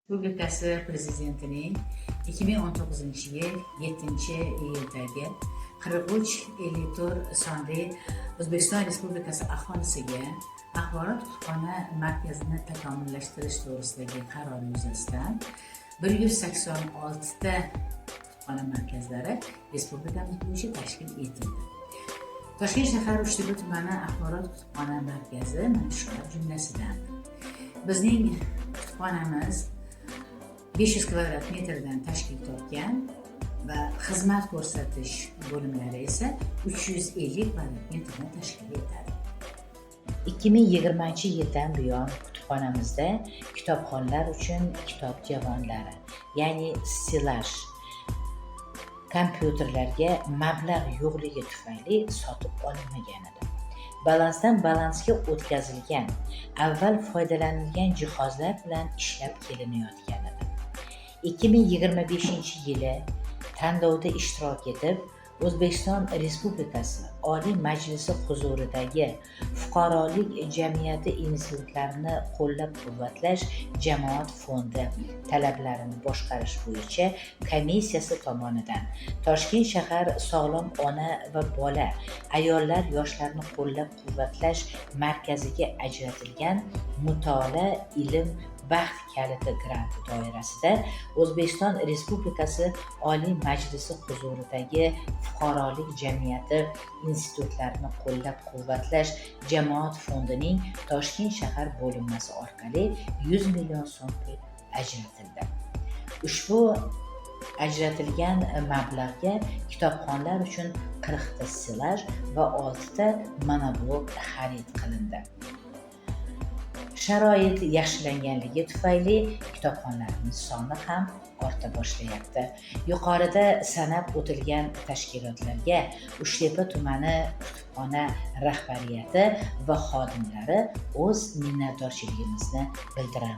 Respublikasi Prezidentining 2019-yil 7-iyuldagi 43-54 sonli O'zbekiston Respublikasi aholisiga axborot kutubxona markazini takomillashtirish to'g'risidagi qarori yuzasidan 186 ta kutubxona markazlari respublikamiz bo'yicha tashkil etildi. Toshkent shahar Uchtepa tumani axborot kutubxona markazi mana shular jumlasidan. Bizning kutubxonamiz 500 kvadrat metrdan tashkil topgan va xizmat ko'rsatish bo'limlari esa 350 kvadrat metrdan tashkil etadi. 2020-yildan buyon kutubxonamizda kitobxonlar uchun kitob javonlari, ya'ni stilaj kompyuterlarga mablag' yo'qligi tufayli sotib olinmagan edi. Balansdan balansga o'tkazilgan, avval foydalanilgan jihozlar bilan ishlab kelinayotgan edi. 2025-yili tanlovda ishtirok etib, O'zbekiston Respublikasi Oliy Majlisi huzuridagi fuqarolik jamiyati institutlarini qo'llab-quvvatlash jamoat fondi talablarini boshqarish bo'yicha komissiyasi tomonidan Toshkent shahar Sog'lom ona va bola, ayollar, yoshlarni qo'llab-quvvatlash markaziga ajratilgan Mutolaa ilm baxt kaliti granti doirasida O'zbekiston Respublikasi Oliy Majlisi huzuridagi fuqarolik jamiyati institutlarini qo'llab-quvvatlash jamoat fondining Toshkent shahar bo'linmasi orqali 100 million so'm pul ajratildi. Ushbu ajratilgan mablag'ga kitobxonlar uchun 40 ta stilaj va 6 ta monoblok xarid qilindi. Sharoit yaxshilanganligi tufayli kitobxonlarimiz soni ham orta boshlayapti. Yuqorida sanab o'tilgan tashkilotlarga Uchtepa tumani kutubxona rahbariyati va xodimlari o'z minnatdorchiligimizni bildiramiz.